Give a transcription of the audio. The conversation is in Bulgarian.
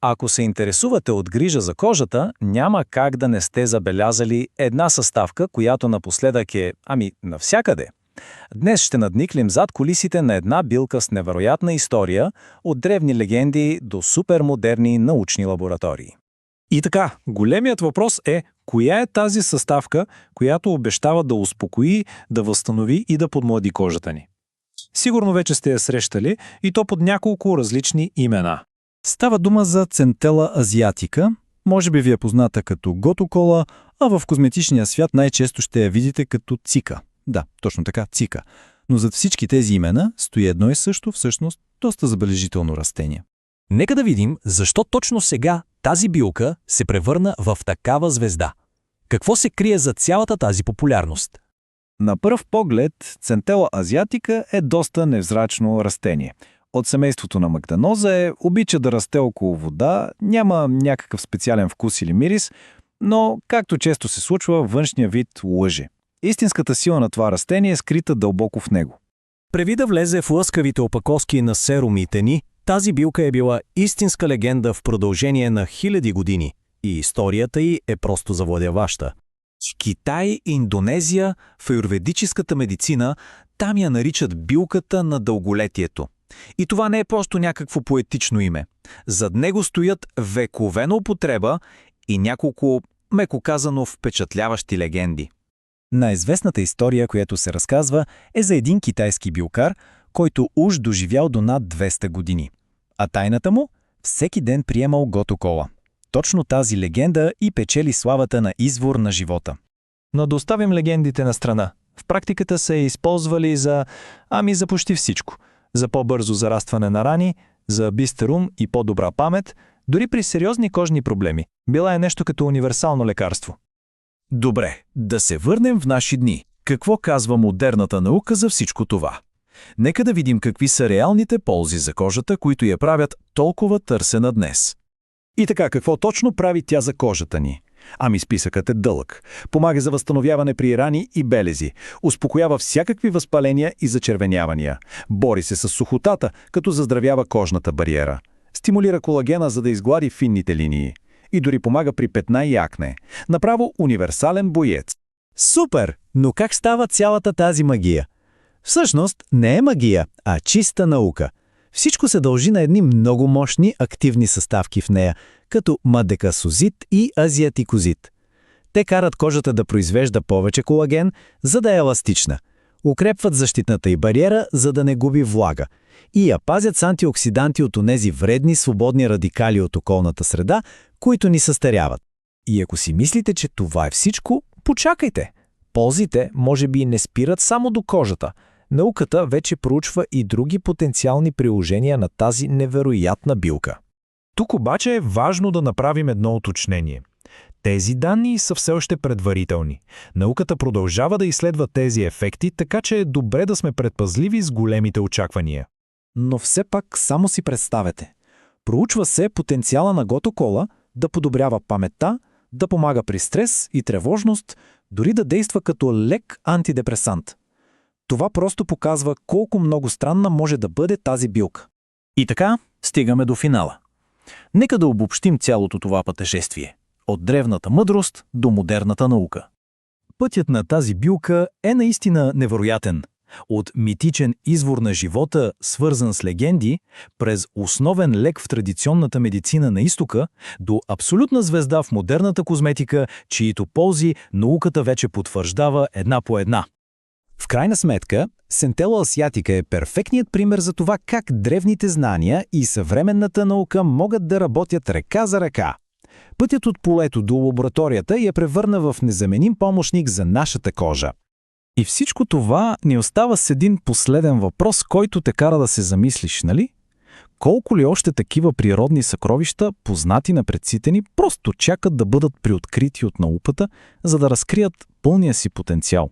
Ако се интересувате от грижа за кожата, няма как да не сте забелязали една съставка, която напоследък е, навсякъде. Днес ще надниклим зад кулисите на една билка с невероятна история, от древни легенди до супермодерни научни лаборатории. И така, големият въпрос е, коя е тази съставка, която обещава да успокои, да възстанови и да подмлади кожата ни? Сигурно вече сте я срещали, и то под няколко различни имена. Става дума за Centella asiatica, може би ви е позната като готокола, а в козметичния свят най-често ще я видите като цика. Да, точно така, цика. Но зад всички тези имена стои едно и също, всъщност, доста забележително растение. Нека да видим защо точно сега тази билка се превърна в такава звезда. Какво се крие за цялата тази популярност? На пръв поглед, Centella asiatica е доста невзрачно растение. От семейството на Магданоза обича да расте около вода, няма някакъв специален вкус или мирис, но, както често се случва, външния вид лъже. Истинската сила на това растение е скрита дълбоко в него. Преди да влезе в лъскавите опаковки на серумите ни, тази билка е била истинска легенда в продължение на хиляди години и историята й е просто завладяваща. В Китай, Индонезия, в аюрведическата медицина, там я наричат билката на дълголетието. И това не е просто някакво поетично име. Зад него стоят векове на употреба и няколко, меко казано, впечатляващи легенди. Най-известната история, която се разказва, е за един китайски билкар, който уж доживял до над 200 години. А тайната му? Всеки ден приемал готокола. Точно тази легенда и печели славата на извор на живота. Но да оставим легендите на страна. В практиката са я използвали за почти всичко. За по-бързо зарастване на рани, за бистър ум и по-добра памет, дори при сериозни кожни проблеми. Била е нещо като универсално лекарство. Добре, да се върнем в наши дни. Какво казва модерната наука за всичко това? Нека да видим какви са реалните ползи за кожата, които я правят толкова търсена днес. И така, какво точно прави тя за кожата ни? Списъкът е дълъг. Помага за възстановяване при рани и белези, успокоява всякакви възпаления и зачервенявания, бори се с сухотата, като заздравява кожната бариера, стимулира колагена, за да изглади финните линии и дори помага при петна и акне. Направо универсален боец. Супер! Но как става цялата тази магия? Всъщност не е магия, а чиста наука. Всичко се дължи на едни много мощни активни съставки в нея, като мадекасозит и азиатикозит. Те карат кожата да произвежда повече колаген, за да е еластична. Укрепват защитната й бариера, за да не губи влага. И я пазят с антиоксиданти от онези вредни свободни радикали от околната среда, които ни състаряват. И ако си мислите, че това е всичко, почакайте. Ползите може би не спират само до кожата. Науката вече проучва и други потенциални приложения на тази невероятна билка. Тук обаче е важно да направим едно уточнение. Тези данни са все още предварителни. Науката продължава да изследва тези ефекти, така че е добре да сме предпазливи с големите очаквания. Но все пак само си представете. Проучва се потенциала на готокола да подобрява паметта, да помага при стрес и тревожност, дори да действа като лек антидепресант. Това просто показва колко много странна може да бъде тази билка. И така стигаме до финала. Нека да обобщим цялото това пътешествие. От древната мъдрост до модерната наука. Пътят на тази билка е наистина невероятен. От митичен извор на живота, свързан с легенди, през основен лек в традиционната медицина на изтока, до абсолютна звезда в модерната козметика, чието ползи науката вече потвърждава една по една. В крайна сметка, Centella asiatica е перфектният пример за това как древните знания и съвременната наука могат да работят ръка за ръка. Пътят от полето до лабораторията я превърна в незаменим помощник за нашата кожа. И всичко това ни остава с един последен въпрос, който те кара да се замислиш, нали? Колко ли още такива природни съкровища, познати на предците ни, просто чакат да бъдат приоткрити от науката, за да разкрият пълния си потенциал?